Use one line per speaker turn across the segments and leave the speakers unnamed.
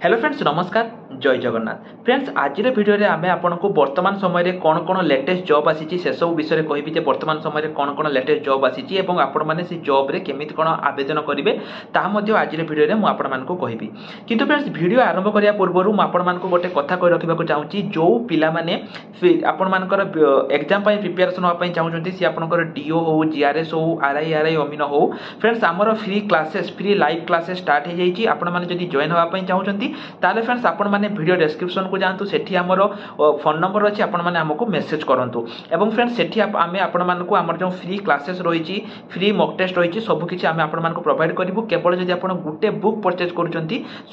Hello friends नमस्कार जय Jagannath friends आज भिडियो आम आपको वर्तमान समय कौन कौन लेटेस्ट जॉब आसी से सब विषय कहबी वर्तमान समय कौन कौन लेटेस्ट जॉब आसी आपण मैंने से जॉब रे केमिति कौन आवेदन करेंगे ताज भिडियो मुझे कहबी किंतु फ्रेंड्स भिडियो आरंभ करने पूर्व मुझे गोटे कथा कही रखा चाहूँगी जो पाने आपर एग्जाम प्रिपेरेसन हाँपाई चाहूँगी सी आपंकर डीओ हो जीआरएस हो आरआई अमीन हो फ्रेंड्स आमर free classes free live classes start हो जाइए आपने जॉइन हाँपाई चाहूँगी ताले फ्रेंड्स आपण मैंने वीडियो डिस्क्रिप्शन को जातु सेठी आमर फोन नंबर अच्छी आपण मैंने आमको मेसेज करूँ एवं फ्रेंड्स सेठी आम आपण मानक आमर जो फ्री क्लासेस रही फ्री मॉक टेस्ट रही सबकि आम आपण प्रोवाइड करूँ केवल जब आप गोटे बुक परचेज कर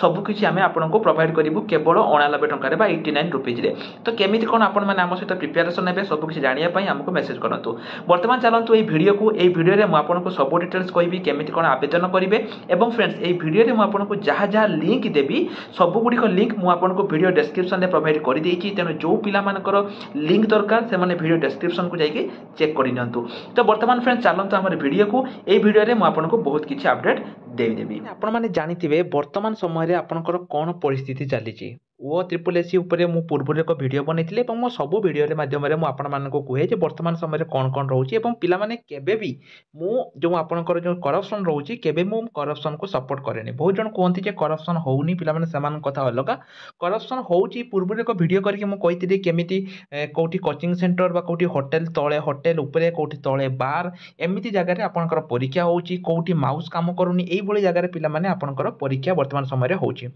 सबकि आम आपको प्रोवाइड करूँ केवल 89 टकर 89 रुपीज तो केमी कौन आपण मैंने आम सहित प्रिपेरेसन हे सबकि जानापी आमको मेसेज करूँ बर्तमान चलतु ये भिडियो को ये भिडियो में आपको सब डिटेल्स कहबी केमी कौन आवेदन करेंगे एवं फ्रेंड्स ये भिडियो में आपको जहाँ जहाँ लिंक देवी सबुगुड़िक लिंक मुझे आपको वीडियो डिस्क्रिप्शन में प्रोवाइड कर देती तेणु जो पिलामानकर लिंक दरकार से वीडियो डिस्क्रिप्शन को जाइए चेक कर नियंतु तो बर्तमान फ्रेंड्स चलते आम वीडियो को ये भिडियो में मुझे आपको बहुत किसी अपडेट देवी आपण मैंने जानी वर्तमान समय आपंकर कौन परिस्थिति चली ओ ट्रिपल एससी उपरे मु पूर्व एक वीडियो बनई मो सब वीडियो माध्यम मुझे कहे वर्तमान समय कौन कौन रोचे पाने केबे मु जो आपंकर जो करप्शन रोचे केबे मु करप्शन को सपोर्ट करेनि बहुत जन कहते करप्शन होनी पिलाने से कथा अलग करप्शन होची पूर्व एक वीडियो करके मु कही केमिति कोठी कोचिंग सेंटर बा कोठी होटेल तले होटेल उपरे कोठी तले बार एमिति जगह आपंकर परीक्षा होची कोठी माउस काम करूनी एई भली जगह पिलाने आपंकर परीक्षा वर्तमान समय होची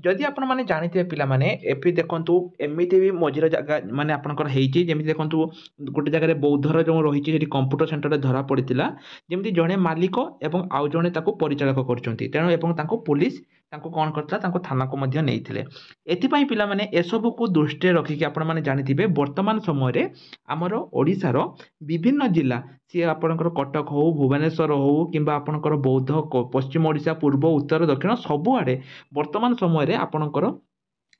जदि आपण माने जानिथिबे पिलाने एपि देखंतु एमिति भी मझिर जगह माने आपनकर हेइची जेमिति देखंतु गोटे जगह बौद्धर जो रही है कंप्यूटर सेंटर रे धरा पड़ितिला जेमिति जणे मालिक एवं आउ जणे ताको परिचालक करचंती तेणु एवं ताको पुलिस ताको कौन करता ताको थाना को मध्य नैथिले एथिपाई पिला माने एसबु को दृष्टि रखिकी आपण माने जानिथिबे वर्तमान समय रे हमर ओडिसा रो विभिन्न जिला सी आपणकर कटक हो भुवनेश्वर हो किंबा आपणकर बौद्ध पश्चिम ओडिशा पूर्व उत्तर दक्षिण सबुआड़े वर्तमान समय रे आपणकर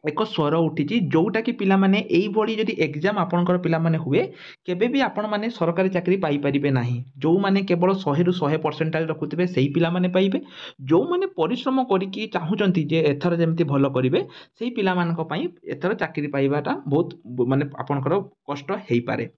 एक स्वर उठी जोटा कि पिलाने यही जदि एग्जाम आपंकर पिलाने हुए केबे भी आपण माने सरकारी चाकरी पाई परिबे नाही जो माने केवल 100 रु 100% रखुथिबे सेही पिलाने पाइबे जो माने परिश्रम करिकी चाहुचंती जे एथर जेमति भलो करिवे सेही पिलामानक पई एथर चाकरी पाइबाटा बहुत माने आपनकर कष्ट हेई पारे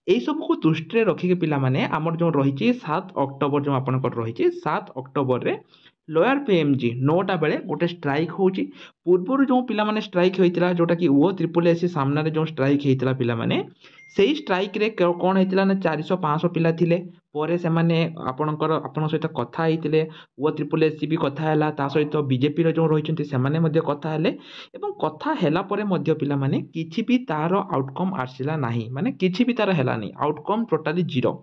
यही सब को दृष्टि रखिके पिलाने आमर जो रही 7 अक्टोबर जो आपनकर रही 7 अक्टोबर रे लोअर पीएमजी 9टा बेले गोटे स्ट्राइक होची पूर्व जो पिलाने स्ट्राइक होता जोटा कि ओ ट्रिपल एससी सामने जो स्ट्राइक होता पिलाने से स्ट्राइक रे कौन होता ना 400-500 पिला थिले परे से माने आपणकर आपण सहित कथा होते ओ ट्रिपल एससी भी कथा है ता सहित बीजेपी जो रही से कथा हेले एवं कथा हैला परे मध्य पिला माने किछि भी तार आउटकम आसिला नाही माने किछि भी तार हेलानी आउटकम टोटाली जीरो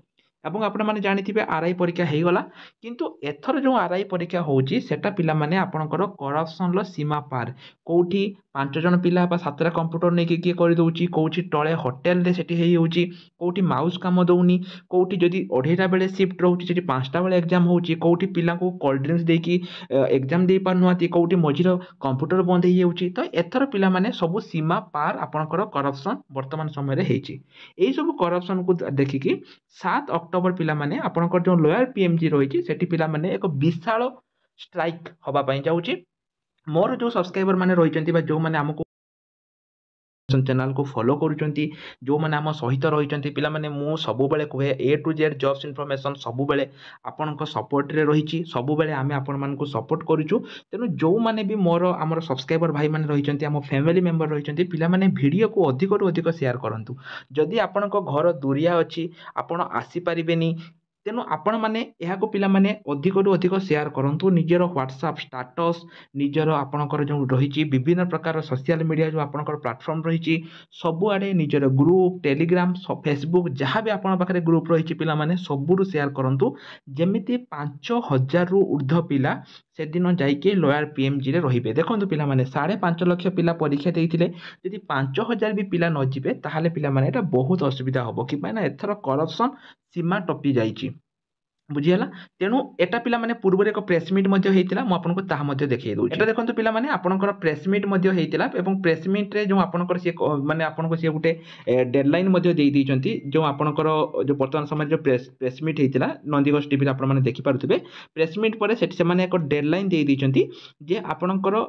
एवं आपण माने जानिथिबे आरआई परीक्षा हो गला किंतु एथर जो आरआई परीक्षा होची सेटा पिला माने आपणकर करप्शन लो सीमा पार कोठी 5 जन पिला बा 7टा कंप्यूटर नहीं किए कर दउची कोठी टळे होटेल रे सेठी हेई होची कोठी माउस काम दउनी कोठी जदी 2:30 बेले शिफ्ट रहउची सेठी 5टा बेले एग्जाम होची कोठी पिला को कोल्ड ड्रिंक्स देकी एग्जाम दे पानुआती कोठी मझिर कंप्यूटर बंद हेई होची तो एथर पिला माने सब सीमा पार आपणकर करप्शन वर्तमान समय रे हेची एई सब करप्शन को देखिकी 7 अक्टोबर पिला माने आपणकर जो लोअर पीएमजी रही सेठी पिला माने एक विशाल स्ट्राइक हवा पई जाउची मोर जो सब्सक्राइबर माने रही जो माने हमको चैनल को फॉलो करूचंती जो माने हम सहित रही पिला माने मु सबु बेले कहे ए टू जेड जॉब्स इन्फॉर्मेशन सबु बेले आपनक सपोर्ट रे रही सबु बेले आमे आपन मान को सपोर्ट करूछु तेनु जो माने भी मोर हमर सब्सक्राइबर भाई माने रही हम फैमिली मेंबर रही पिला माने वीडियो को अधिक रु अधिक शेयर करंतु जदि आपनक घर दूरिया अछि आपण आसी परिबेनी तेणु आपण मैंने यहाँ पिला माने अधिक रु अधिक शेयर करूँ निजर व्हाट्सएप स्टाटस निजर आपणकर जो रही विभिन्न प्रकार सोशल मीडिया जो आपणकर प्लेटफॉर्म रही सबुआड़े निजर ग्रुप टेलीग्राम फेसबुक जहाँ भी आपण पाखे ग्रुप रही पिला माने सबुरु शेयर करूँ जमिति 5000 रु ऊर्ध्व पिला से दिन जाइए लोअर पीएमजी रे रहिबे देखंतु पिला माने 5.5 लाख पिला परीक्षा देइथिले यदि 5000 भी पिला न जिबे ताहाले पिला माने एटा बहुत असुविधा होबो कि माने एथर करप्शन सीमा टपी जाइछि बुझीगला तेणु एटा पिला माने पूर्व एक प्रेसमिट आपको ताहा देखिए दूँ एटा देखो पिला माने आपनकर प्रेसमिट एवं प्रेसमिट रे जो आपनकर सी माने आपनको सी गोटे डेडलाइन जो आपनकर जो वर्तमान समय जो प्रेसमिट होता नंदीघोष टीवी आप देखी पारे प्रेसमिट पर से एक डेडलाइन जे आपनकर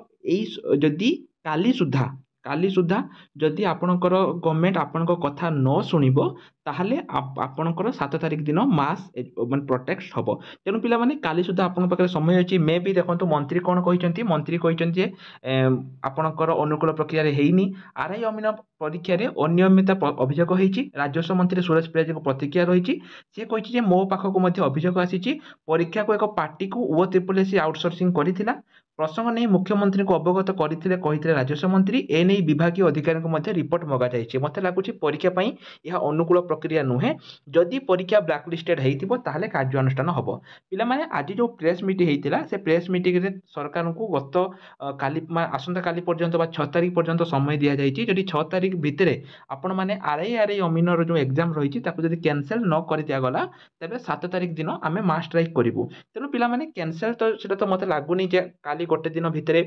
जदि काली सुधा जदि आपनकर गवर्नमेंट आपन कथा न शुणिबो ताहले आपनकर 7 तारिख दिन मास माने प्रोटेक्ट हबो तेणु पिला माने काली सुधा आपन पाखे समय अछि मे भी देखंतु मंत्री कोन कहिसंती मंत्री कहिसंती जे आपनकर अनुकूल प्रक्रिया रे हेइनी आरआई अमीन परीक्षा रे अनियमितता अभियोग होईची राजस्व मंत्री सुरेश प्रिया को प्रतिक्रिया रहिची से कहिची जे मो पाखको मध्ये अभियोग आसीची परीक्षा को एक पार्टी को ओ ट्रिपल एस आउटसोर्सिंग करिथिला प्रसंग नहीं मुख्यमंत्री को अवगत करते राजस्व मंत्री एने विभागीय अधिकारी को रिपोर्ट मगा जाइए मत लगुच परीक्षा यह अनुकूल प्रक्रिया नुहे जदि परीक्षा ब्लैकलिस्टेड होता कार्यानुष्ठान हम पिला आज जो प्रेस मीटिंग होता से प्रेस मीटिंग रे सरकार को गत काली आसंता काली पर्यंत 6 तारिख पर्यंत समय दि जाइए जदि 6 तारिख भितर आपण मैंने आरआई अमीनर जो एग्जाम रही कैंसल न कर दिगला तेज 7 तारिख दिन आम मास स्ट्राइक करूँ तेणु पिला कैंसल तो मत लगुनि काली गोटे दिन भितर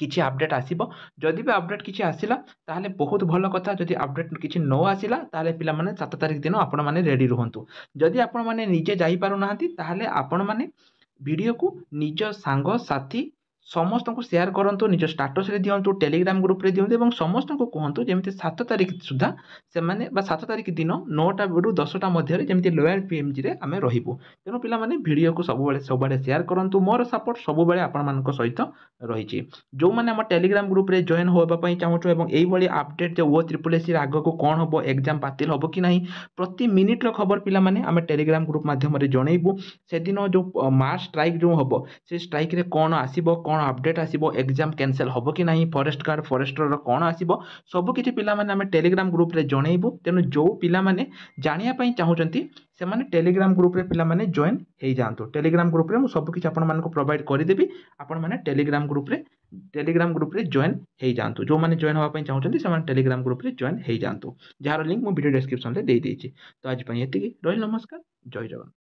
किसी अपडेट आसीबो जदि भी अपडेट किसी आसिला ताहले बहुत भल कथा जदि अपडेट किसी न आसिला ताहले पिला माने 7 तारिख दिन आपण माने रेडी रहंतु जदि आपण माने निजे जाई पारु नाहंती ताहले आपण माने वीडियो को निज सांग साथी समस्त को शेयर करंतु निज स्टेटस रे दियंतु टेलीग्राम ग्रुप रे दियंतु एवं समस्त को कहंतु जेमिति 7 तारिख सुधा से माने 7 तारिख दिन 9टा बेडू 10टा मध्य जेमिति लॉयल पीएमजी रे आमे रहिबु तेनु पिला माने वीडियो को सबुबेले शेयर करंतु मोर सपोर्ट सबुबेले आपण मानक सहित रहिछि जो माने हम टेलीग्राम ग्रुप रे जॉइन होबा पई चाहूछु एवं एई भली अपडेट जो ओ ट्रिपल एस आग को कोन होबो एग्जाम बातिल होबो कि नहीं प्रति मिनिट रो खबर पिला माने आमे टेलीग्राम ग्रुप माध्यम रे जणैबु से दिन जो मास स्ट्राइक जो होबो से स्ट्राइक रे कोन आसीबो कोन अपडेट आसीबो एग्जाम कैंसल होबो कि नहीं फॉरेस्ट गार्ड फॉरेस्टर रो कोन आसीबो सब किछि पिला माने आमे टेलीग्राम ग्रुप रे जणैबु तेनु जो पिला माने जानिया पई चाहूचंती से माने टेलीग्राम ग्रुप रे पिला माने जॉइन हे जांतो टेलीग्राम ग्रुप रे मु सब किछि आपण मानको प्रोवाइड करि देबी आपण माने टेलीग्राम ग्रुप रे जॉइन हे जांतो जो माने जॉइन होबा पई चाहूचंती से माने टेलीग्राम ग्रुप रे जॉइन हे जांतो जार लिंक मु वीडियो डिस्क्रिप्शन रे दे देछि तो आज पई एतिकी रही नमस्कार जय जगन्नाथ।